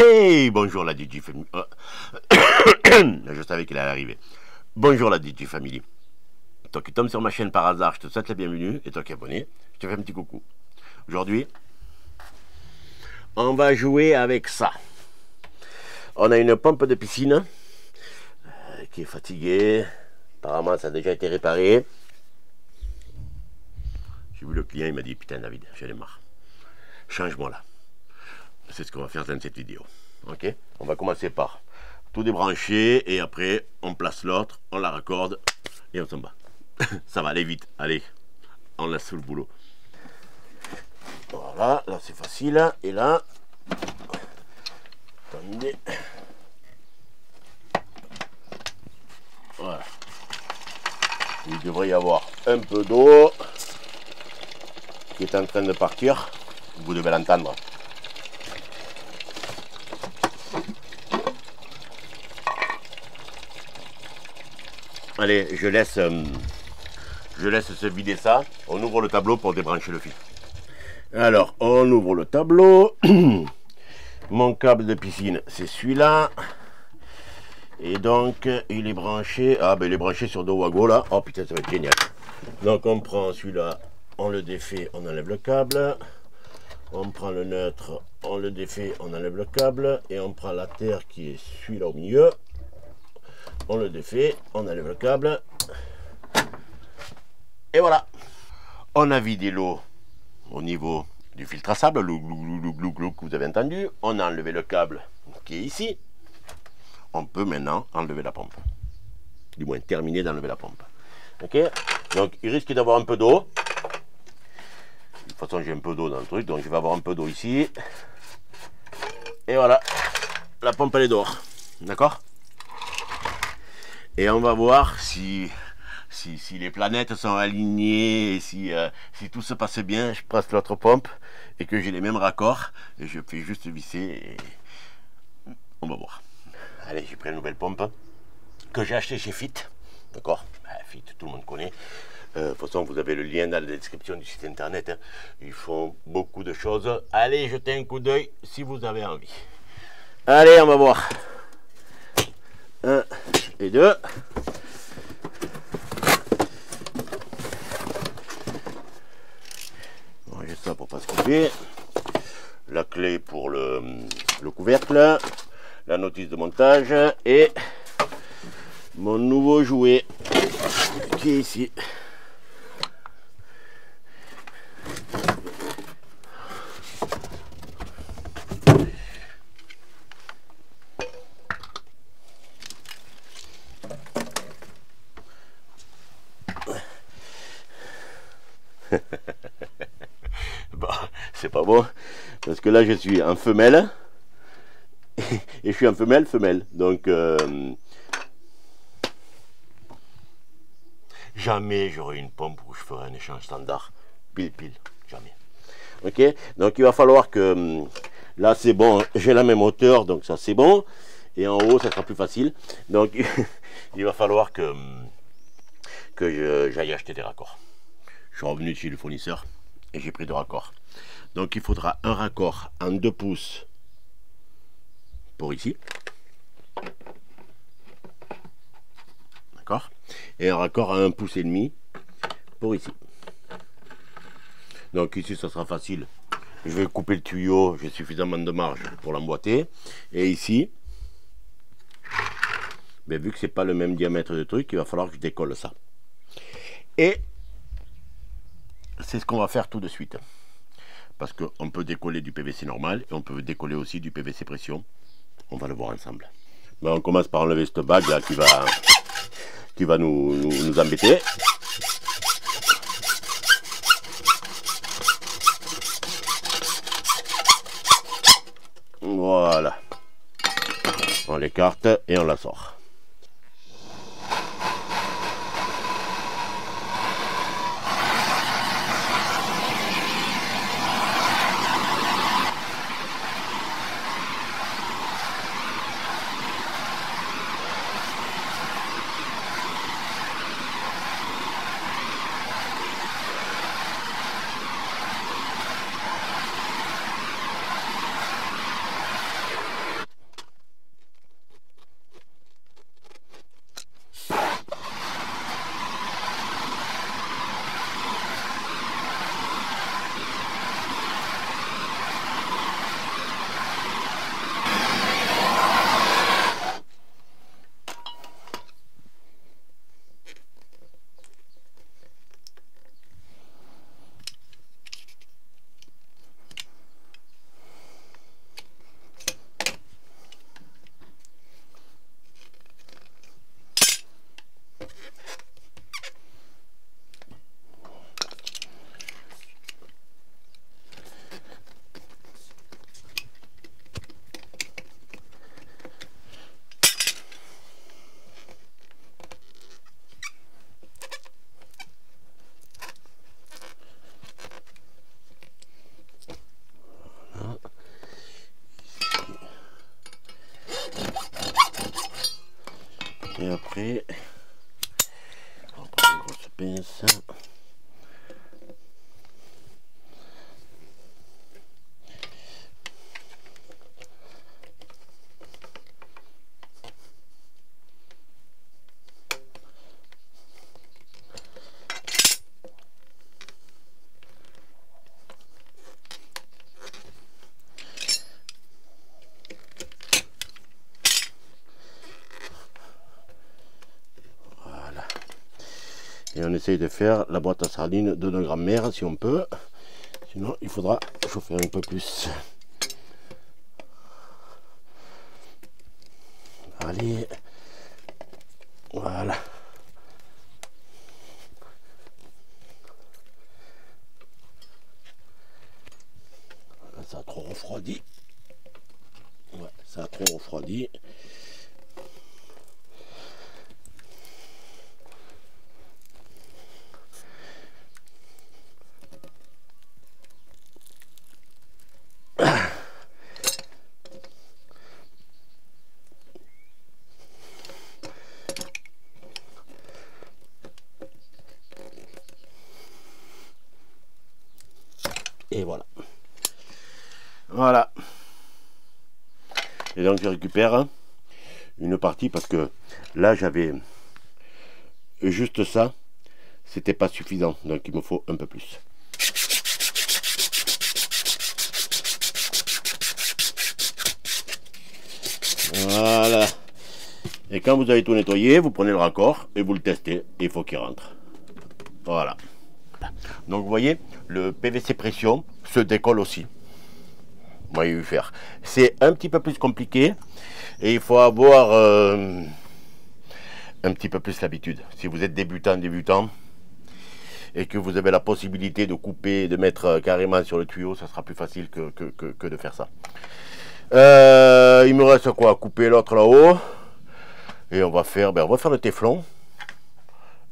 Hey, bonjour la DJ Family. Je savais qu'il allait arriver. Bonjour la DJ Family. Toi qui tombes sur ma chaîne par hasard, je te souhaite la bienvenue. Et toi qui es abonné, je te fais un petit coucou. Aujourd'hui, on va jouer avec ça. On a une pompe de piscine qui est fatiguée. Apparemment, ça a déjà été réparé. J'ai vu le client, il m'a dit, putain David, j'en ai marre. Change-moi là. C'est ce qu'on va faire dans cette vidéo. Ok, on va commencer par tout débrancher et après on place l'autre, on la raccorde et on s'en bat. Ça va aller vite. Allez, on laisse sous le boulot. Voilà, là c'est facile. Et là, attendez. Voilà. Il devrait y avoir un peu d'eau qui est en train de partir. Vous devez l'entendre. Allez, je laisse se vider ça. On ouvre le tableau pour débrancher le fil. Alors, on ouvre le tableau. Mon câble de piscine, c'est celui-là. Et donc, il est branché. Ah, ben il est branché sur Dowago là. Oh putain, ça va être génial. Donc, on prend celui-là, on le défait, on enlève le câble. On prend le neutre, on le défait, on enlève le câble. Et on prend la terre qui est celui-là au milieu. On le défait, on enlève le câble. Et voilà. On a vidé l'eau au niveau du filtre à sable, le glou que vous avez entendu. On a enlevé le câble qui est ici. On peut maintenant enlever la pompe. Du moins terminer d'enlever la pompe. Ok. Donc il risque d'avoir un peu d'eau. De toute façon j'ai un peu d'eau dans le truc, donc je vais avoir un peu d'eau ici. Et voilà. La pompe elle est dehors. D'accord. Et on va voir si les planètes sont alignées, et si tout se passe bien. Je passe l'autre pompe et que j'ai les mêmes raccords. Et je fais juste visser et on va voir. Allez, j'ai pris une nouvelle pompe que j'ai achetée chez Fit. D'accord, Fit, tout le monde connaît. De toute façon, vous avez le lien dans la description du site internet. Hein. Ils font beaucoup de choses. Allez, jetez un coup d'œil si vous avez envie. Allez, on va voir. 1 et 2. Bon, j'ai ça pour pas se couper. La clé pour le couvercle. La notice de montage. Et mon nouveau jouet qui est ici. Bon, c'est pas bon parce que là je suis en femelle et je suis en femelle donc jamais j'aurai une pompe où je ferai un échange standard pile jamais. Ok, donc il va falloir que là c'est bon, j'ai la même hauteur donc ça c'est bon, et en haut ça sera plus facile, donc il va falloir que j'aille acheter des raccords. Je suis revenu chez le fournisseur et j'ai pris 2 raccords. Donc il faudra un raccord en 2 pouces pour ici. D'accord. Et un raccord à 1,5 pouce pour ici. Donc ici ça sera facile. Je vais couper le tuyau, j'ai suffisamment de marge pour l'emboîter. Et ici, ben, vu que c'est pas le même diamètre de truc, il va falloir que je décolle ça. Et c'est ce qu'on va faire tout de suite. Parce qu'on peut décoller du PVC normal et on peut décoller aussi du PVC pression. On va le voir ensemble. Ben, on commence par enlever cette bague là qui va nous embêter. Voilà. On l'écarte et on la sort. Et après, on prend une grosse pince. Et on essaye de faire la boîte à sardines de nos grand-mères si on peut. Sinon, il faudra chauffer un peu plus. Allez. Voilà. Ça a trop refroidi. Ouais, ça a trop refroidi. Et voilà. Voilà. Et donc je récupère une partie parce que là j'avais juste ça. C'était pas suffisant. Donc il me faut un peu plus. Voilà. Et quand vous avez tout nettoyé, vous prenez le raccord et vous le testez. Et il faut qu'il rentre. Voilà. Donc vous voyez, le PVC pression se décolle aussi. Vous voyez faire. C'est un petit peu plus compliqué et il faut avoir un petit peu plus l'habitude. Si vous êtes débutant et que vous avez la possibilité de couper, de mettre carrément sur le tuyau, ça sera plus facile que de faire ça. Il me reste quoi? Couper l'autre là-haut et on va faire le téflon.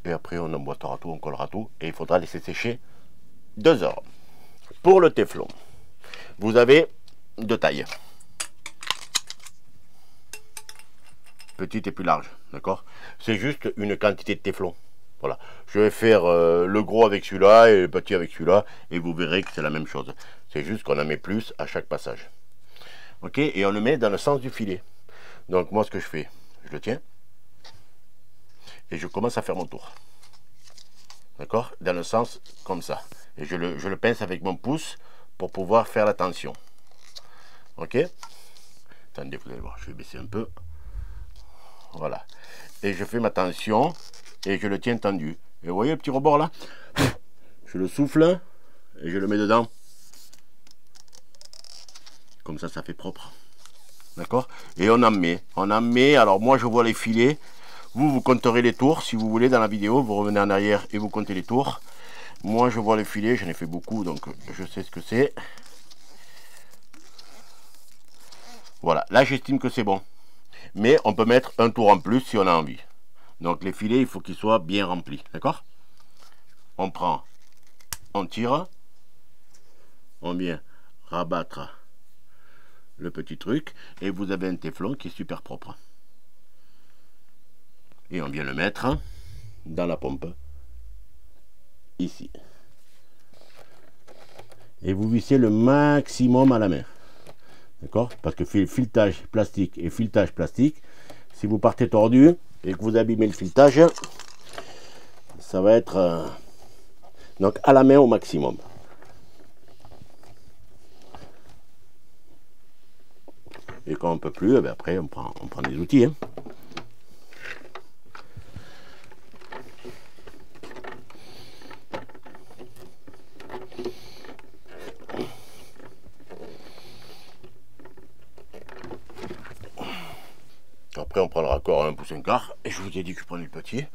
Et après on emboîtera tout, on collera tout et il faudra laisser sécher 2 heures. Pour le téflon, vous avez 2 tailles. Petite et plus large, d'accord? C'est juste une quantité de téflon. Voilà. Je vais faire le gros avec celui-là et le petit avec celui-là et vous verrez que c'est la même chose. C'est juste qu'on en met plus à chaque passage. Ok? Et on le met dans le sens du filet. Donc moi ce que je fais, je le tiens et je commence à faire mon tour. D'accord? Dans le sens comme ça. Et je le pince avec mon pouce pour pouvoir faire la tension. Ok? Attendez, vous allez voir, je vais baisser un peu. Voilà. Et je fais ma tension et je le tiens tendu. Et vous voyez le petit rebord là? Je le souffle et je le mets dedans. Comme ça, ça fait propre. D'accord? Et on en met. On en met. Alors moi, je vois les filets. Vous compterez les tours. Si vous voulez, dans la vidéo, vous revenez en arrière et vous comptez les tours. Moi, je vois les filets. J'en ai fait beaucoup, donc je sais ce que c'est. Voilà. Là, j'estime que c'est bon. Mais on peut mettre un tour en plus si on a envie. Donc les filets, il faut qu'ils soient bien remplis. D'accord? On prend, on tire, on vient rabattre le petit truc et vous avez un téflon qui est super propre. Et on vient le mettre dans la pompe, ici. Et vous vissez le maximum à la main. D'accord? Parce que filetage plastique et filetage plastique, si vous partez tordu et que vous abîmez le filetage, ça va être donc à la main au maximum. Et quand on ne peut plus, après on prend des outils. Hein. Après on prend le raccord à 1 pouce 1/4 et je vous ai dit que je prenais le petit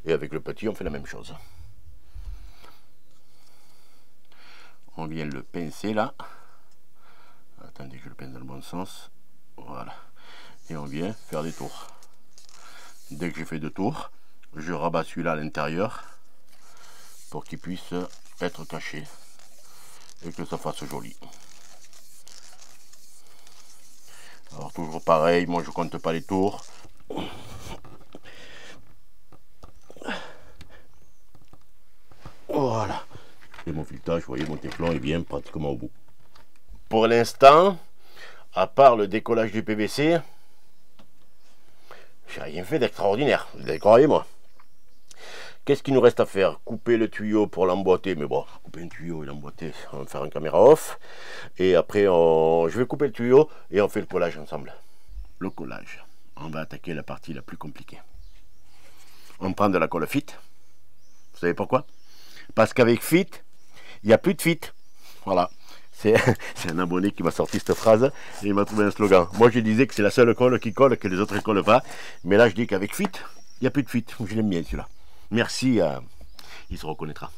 et avec le petit on fait la même chose. On vient le pincer là. Attendez que je le pince dans le bon sens. Voilà. Et on vient faire des tours. Dès que j'ai fait 2 tours, je rabats celui-là à l'intérieur pour qu'il puisse être caché et que ça fasse joli. Alors toujours pareil, moi je compte pas les tours. pilotage, vous voyez, mon téflon est bien pratiquement au bout. Pour l'instant, à part le décollage du PVC, j'ai rien fait d'extraordinaire, croyez-moi. Qu'est-ce qu'il nous reste à faire? Couper le tuyau pour l'emboîter, mais bon, couper un tuyau et l'emboîter, on va faire un caméra off. Et après, je vais couper le tuyau et on fait le collage ensemble. Le collage, on va attaquer la partie la plus compliquée. On prend de la colle fit. Vous savez pourquoi? Parce qu'avec fit, il n'y a plus de fit. Voilà. C'est un abonné qui m'a sorti cette phrase et il m'a trouvé un slogan. Moi, je disais que c'est la seule colle qui colle, que les autres ne collent pas. Mais là, je dis qu'avec fit, il n'y a plus de fit. Je l'aime bien celui-là. Merci, il se reconnaîtra.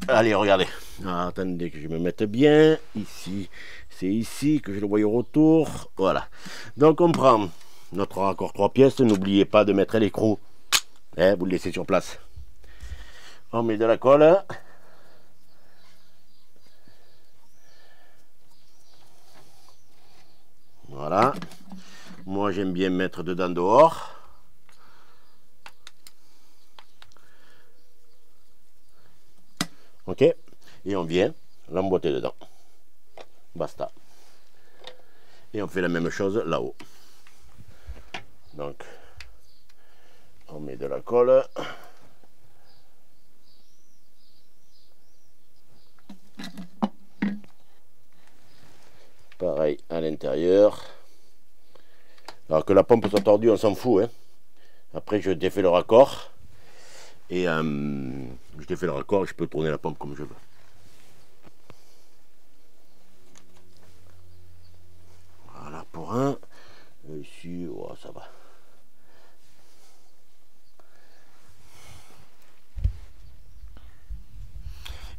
Allez, regardez. Ah, attendez que je me mette bien. Ici, c'est ici que je le vois au retour. Voilà. Donc, on prend notre raccord 3 pièces. N'oubliez pas de mettre l'écrou. Vous le laissez sur place. On met de la colle. Voilà. Moi, j'aime bien mettre dedans dehors. Ok. Et on vient l'emboîter dedans. Basta. Et on fait la même chose là-haut. Donc, on met de la colle. Pareil à l'intérieur. Alors que la pompe soit tordue, on s'en fout. Hein. Après, je défais le raccord. Et je défais le raccord et je peux tourner la pompe comme je veux. Voilà pour un. Et ici, oh, ça va.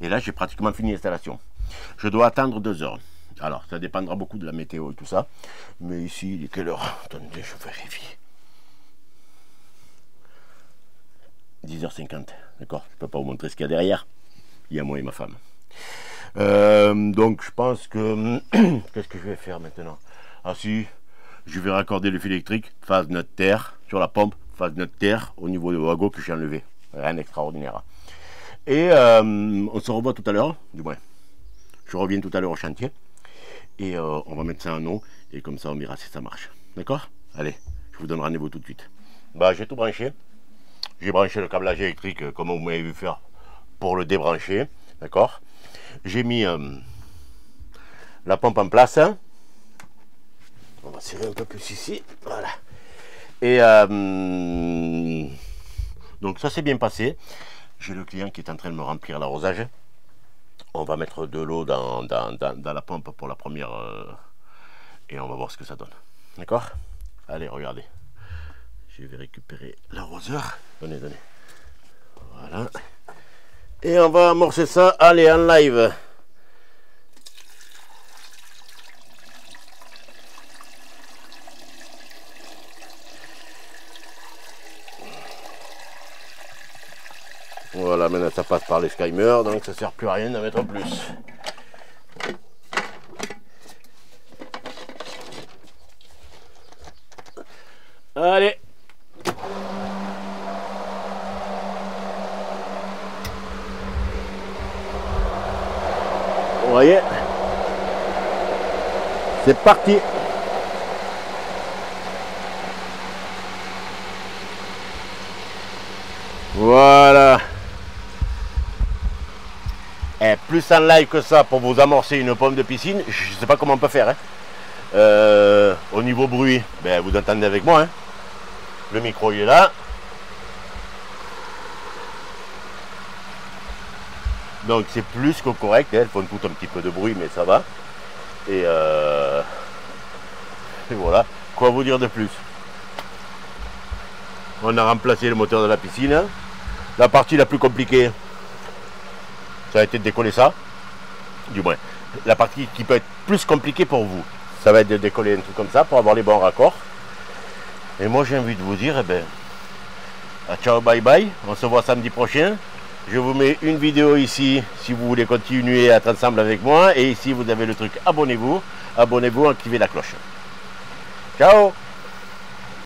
Et là, j'ai pratiquement fini l'installation. Je dois attendre 2 heures. Alors, ça dépendra beaucoup de la météo et tout ça. Mais ici, il est quelle heure? Attendez, je vérifie. 10h50. D'accord? Je ne peux pas vous montrer ce qu'il y a derrière. Il y a moi et ma femme. Donc, je pense que... Qu'est-ce que je vais faire maintenant? Ah si, je vais raccorder le fil électrique, phase neutre terre, sur la pompe, phase neutre terre, au niveau de wagon que j'ai enlevé. Rien d'extraordinaire. Et on se revoit tout à l'heure. Du moins, je reviens tout à l'heure au chantier. Et on va mettre ça en eau. Et comme ça, on verra si ça marche. D'accord? Allez, je vous donne rendez-vous tout de suite. Bah, j'ai tout branché. J'ai branché le câblage électrique comme vous m'avez vu faire pour le débrancher. D'accord? J'ai mis la pompe en place. On va serrer un peu plus ici. Voilà. Et donc ça s'est bien passé. J'ai le client qui est en train de me remplir l'arrosage. On va mettre de l'eau dans la pompe pour la première et on va voir ce que ça donne. D'accord? Allez, regardez. Je vais récupérer l'arroseur. Donnez. Voilà. Et on va amorcer ça. Allez, en live. Voilà, maintenant ça passe par les Skymer, donc ça sert plus à rien d'en mettre plus. Allez. Vous voyez, c'est parti. Voilà. Et plus en live que ça pour vous amorcer une pompe de piscine, je ne sais pas comment on peut faire. Hein. Au niveau bruit, ben, vous entendez avec moi. Hein. Le micro il est là. Donc c'est plus que correct. Elles font tout un petit peu de bruit, mais ça va. Et voilà. Quoi vous dire de plus? On a remplacé le moteur de la piscine. La partie la plus compliquée, ça a été de décoller ça. Du moins, la partie qui peut être plus compliquée pour vous, ça va être de décoller un truc comme ça pour avoir les bons raccords. Et moi j'ai envie de vous dire, eh ben, ciao, bye bye. On se voit samedi prochain. Je vous mets une vidéo ici si vous voulez continuer à être ensemble avec moi. Et ici vous avez le truc abonnez-vous. Abonnez-vous, activez la cloche. Ciao.